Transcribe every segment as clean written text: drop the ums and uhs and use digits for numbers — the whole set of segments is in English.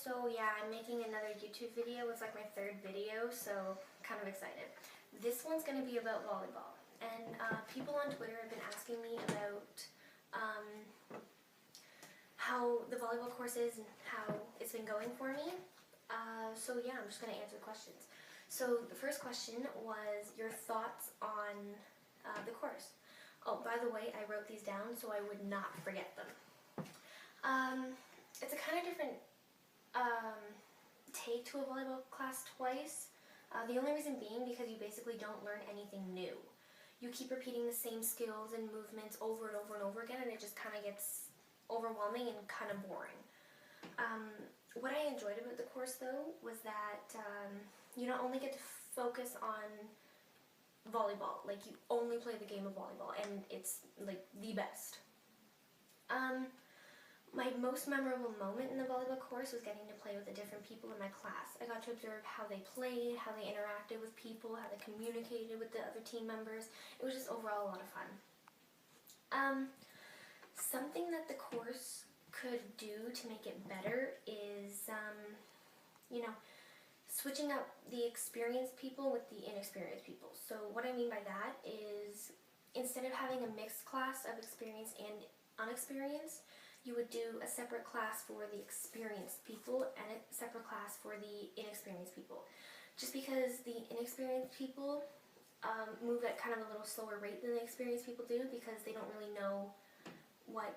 So yeah, I'm making another YouTube video. It's like my third video, so kind of excited. This one's going to be about volleyball. And people on Twitter have been asking me about how the volleyball course is and how it's been going for me. So yeah, I'm just going to answer questions. So the first question was your thoughts on the course. Oh, by the way, I wrote these down so I would not forget them. It's a kind of different take to a volleyball class twice. The only reason being because you basically don't learn anything new. You keep repeating the same skills and movements over and over and over again, and it just kind of gets overwhelming and kind of boring. What I enjoyed about the course, though, was that you not only get to focus on volleyball, like you only play the game of volleyball, and it's like the best. My most memorable moment in the volleyball course was getting to play with the different people in my class. I got to observe how they played, how they interacted with people, how they communicated with the other team members. It was just overall a lot of fun. Something that the course could do to make it better is, switching up the experienced people with the inexperienced people. So what I mean by that is instead of having a mixed class of experienced and unexperienced, you would do a separate class for the experienced people and a separate class for the inexperienced people. Just because the inexperienced people move at kind of a little slower rate than the experienced people do because they don't really know what,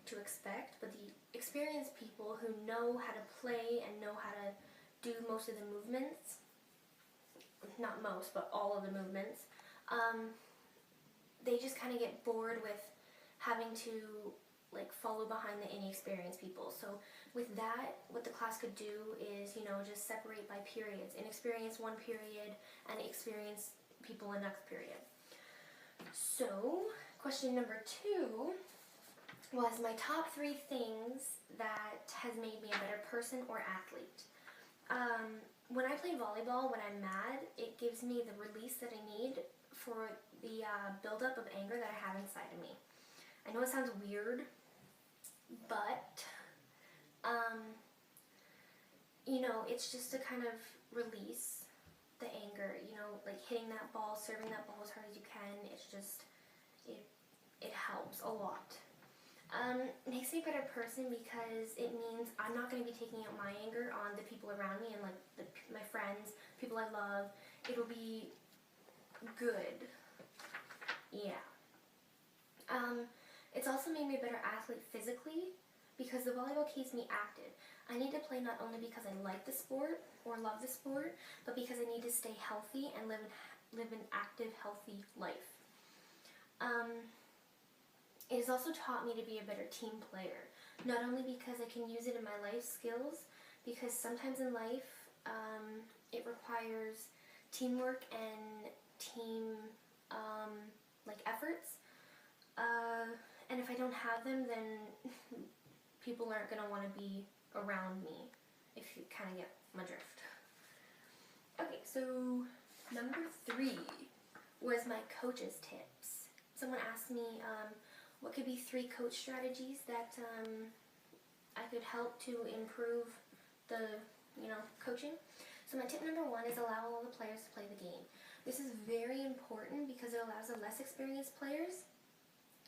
to expect. But the experienced people who know how to play and know how to do most of the movements, not most, but all of the movements, they just kind of get bored with having to follow behind the inexperienced people. So with that, what the class could do is, just separate by periods. Inexperienced one period and experienced people the next period. So question number 2 was my top 3 things that has made me a better person or athlete. When I play volleyball, when I'm mad, it gives me the release that I need for the buildup of anger that I have inside of me. I know it sounds weird, but, it's just to kind of release the anger, hitting that ball, serving that ball as hard as you can. It's just, it helps a lot. It makes me a better person because it means I'm not going to be taking out my anger on the people around me and my friends, people I love. It'll be good. Yeah. It's also made me a better athlete physically because the volleyball keeps me active. I need to play not only because I like the sport or love the sport, but because I need to stay healthy and live an active, healthy life. It has also taught me to be a better team player, not only because I can use it in my life skills, because sometimes in life it requires teamwork and team efforts. And if I don't have them, then people aren't going to want to be around me, if you kind of get my drift. Okay, so number 3 was my coach's tips. Someone asked me what could be 3 coach strategies that I could help to improve the, coaching. So my tip number 1 is allow all the players to play the game. This is very important because it allows the less experienced players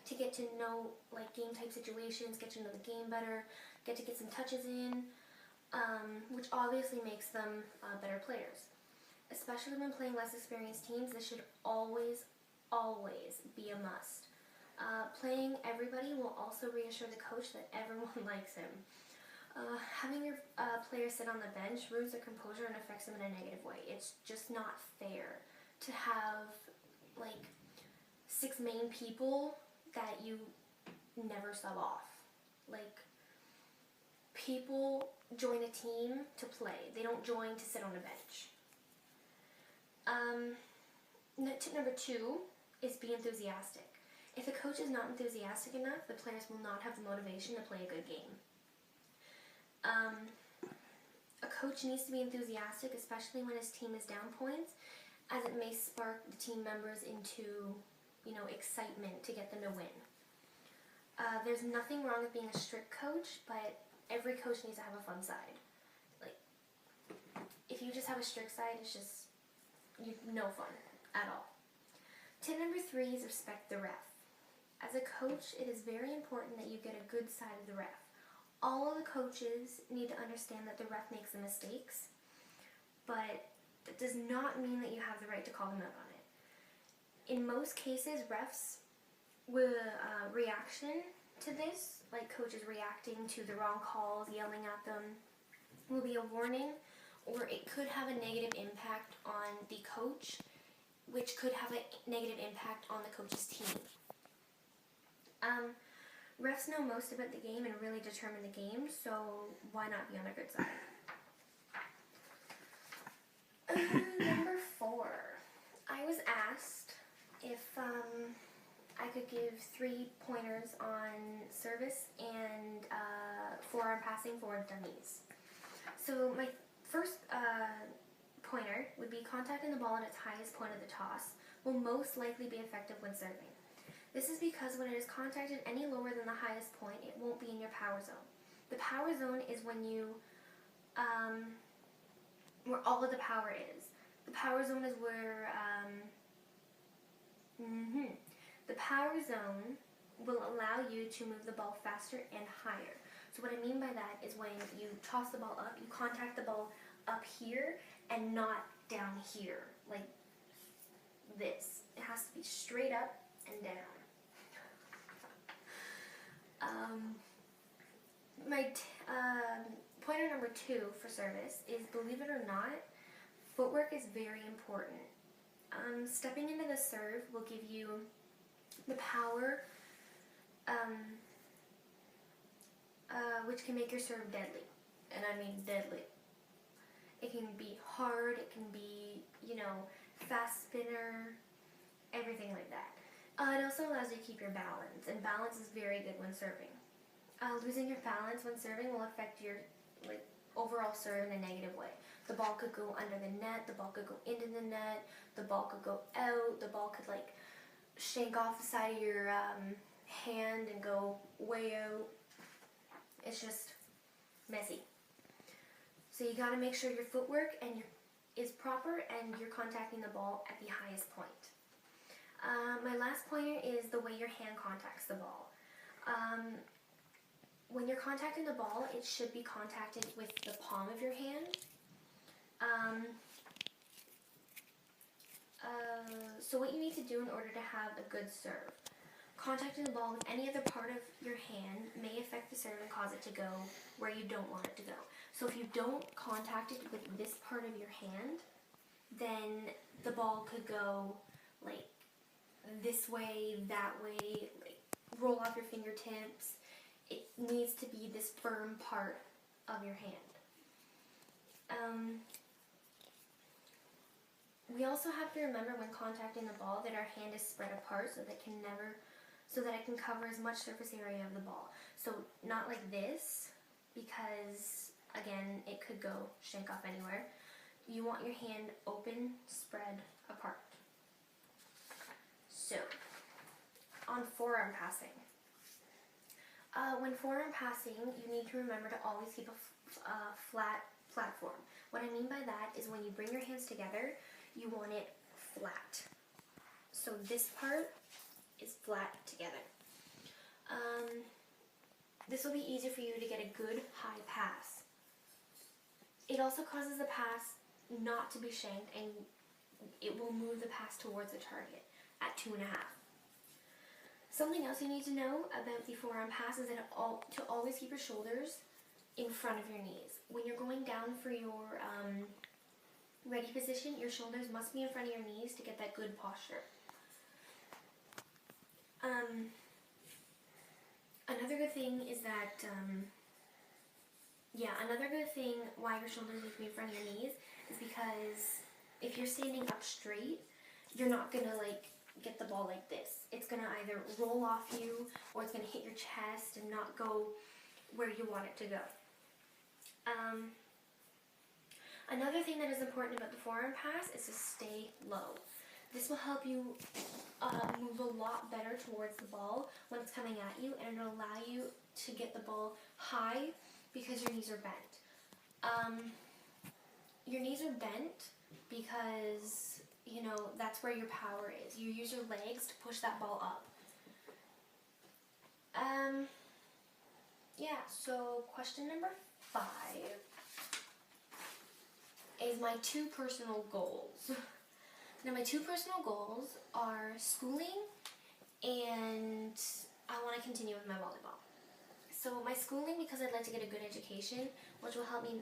to get to know game type situations, get to know the game better, get some touches in, which obviously makes them better players. Especially when playing less experienced teams, this should always, always be a must. Playing everybody will also reassure the coach that everyone likes him. Having your players sit on the bench ruins their composure and affects them in a negative way. It's just not fair to have 6 main people that you never sub off. People join a team to play. They don't join to sit on a bench. Tip number 2 is be enthusiastic. If a coach is not enthusiastic enough, the players will not have the motivation to play a good game. A coach needs to be enthusiastic, especially when his team is down points, as it may spark the team members into, excitement to get them to win. There's nothing wrong with being a strict coach, but every coach needs to have a fun side. Like, if you just have a strict side, it's just no fun at all. Tip number 3 is respect the ref. As a coach, it is very important that you get a good side of the ref. All of the coaches need to understand that the ref makes the mistakes, but it does not mean that you have the right to call them out on it. In most cases, refs will reaction to this, like coaches reacting to the wrong calls, yelling at them, will be a warning, or it could have a negative impact on the coach, which could have a negative impact on the coach's team. Refs know most about the game and really determine the game, so why not be on a good side? Number 4. I was asked if I could give 3 pointers on service and forearm passing for dummies. So my first pointer would be contacting the ball at its highest point of the toss will most likely be effective when serving. This is because when it is contacted any lower than the highest point, it won't be in your power zone. The power zone is when you, where all of the power is. The power zone is where, the power zone will allow you to move the ball faster and higher. So what I mean by that is when you toss the ball up, you contact the ball up here and not down here, like this. It has to be straight up and down. My pointer number 2 for service is, believe it or not, footwork is very important. Stepping into the serve will give you the power, which can make your serve deadly. And I mean deadly. It can be hard, it can be, fast spinner, everything like that. It also allows you to keep your balance, and balance is very good when serving. Losing your balance when serving will affect your overall serve in a negative way. The ball could go under the net, the ball could go into the net, the ball could go out, the ball could shank off the side of your hand and go way out. It's just messy. So you got to make sure your footwork is proper and you're contacting the ball at the highest point. My last pointer is the way your hand contacts the ball. When you're contacting the ball, it should be contacted with the palm of your hand. So what you need to do in order to have a good serve. Contacting the ball with any other part of your hand may affect the serve and cause it to go where you don't want it to go. So if you don't contact it with this part of your hand, then the ball could go this way, that way, roll off your fingertips. It needs to be this firm part of your hand. We also have to remember when contacting the ball that our hand is spread apart so that it can cover as much surface area of the ball. So not like this, because again, it could go shank off anywhere. You want your hand open, spread apart. So, on forearm passing. When forearm passing, you need to remember to always keep a flat platform. What I mean by that is when you bring your hands together, you want it flat. So this part is flat together. This will be easier for you to get a good high pass. It also causes the pass not to be shanked, and it will move the pass towards the target at 2.5. Something else you need to know about the forearm pass is that to always keep your shoulders in front of your knees. When you're going down for your ready position, your shoulders must be in front of your knees to get that good posture. Another good thing is that, another good thing why your shoulders need to be in front of your knees is because if you're standing up straight, you're not going to get the ball like this. It's going to either roll off you or it's going to hit your chest and not go where you want it to go. Another thing that is important about the forearm pass is to stay low. This will help you move a lot better towards the ball when it's coming at you, and it'll allow you to get the ball high knees are bent. Your knees are bent because, you know, that's where your power is. You use your legs to push that ball up. Yeah, so question number 5 is my 2 personal goals. Now, my 2 personal goals are schooling and I want to continue with my volleyball. So my schooling, because I'd like to get a good education, which will help me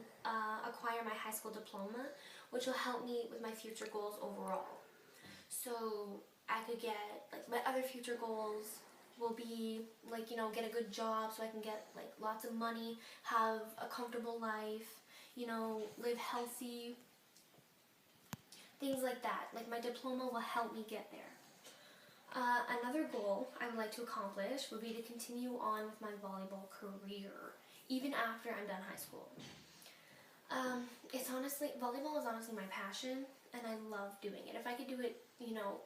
acquire my high school diploma, which will help me with my future goals overall. So I could get, like, my other future goals will be, like, you know, get a good job so I can get, like, lots of money, have a comfortable life, you know, live healthy, things like that. Like, my diploma will help me get there. Another goal I would like to accomplish would be to continue on with my volleyball career, even after I'm done high school. Volleyball is honestly my passion, and I love doing it. If I could do it, you know,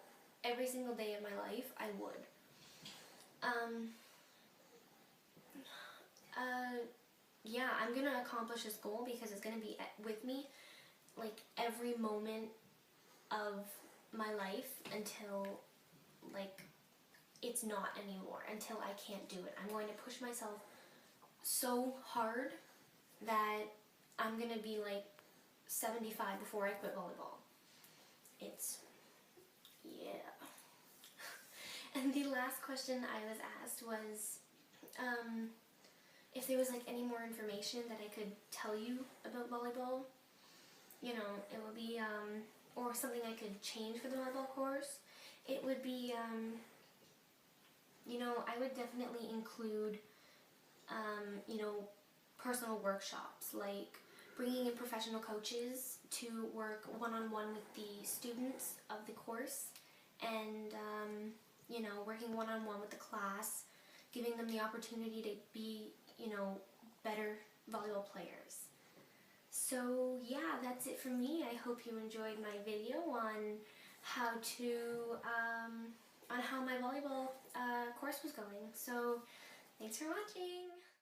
every single day of my life, I would. Yeah, I'm going to accomplish this goal because it's going to be with me, like, every moment of my life until, like, it's not anymore, until I can't do it. I'm going to push myself so hard that I'm going to be, like, 75 before I quit volleyball. Yeah. And the last question I was asked was, if there was, like, any more information that I could tell you about volleyball, you know, it would be, or something I could change for the volleyball course, it would be, you know, I would definitely include, you know, personal workshops, like bringing in professional coaches to work one-on-one with the students of the course, and, you know, working one-on-one with the class, giving them the opportunity to be, you know, better volleyball players. So yeah, that's it from me. I hope you enjoyed my video on how my volleyball course was going. So thanks for watching.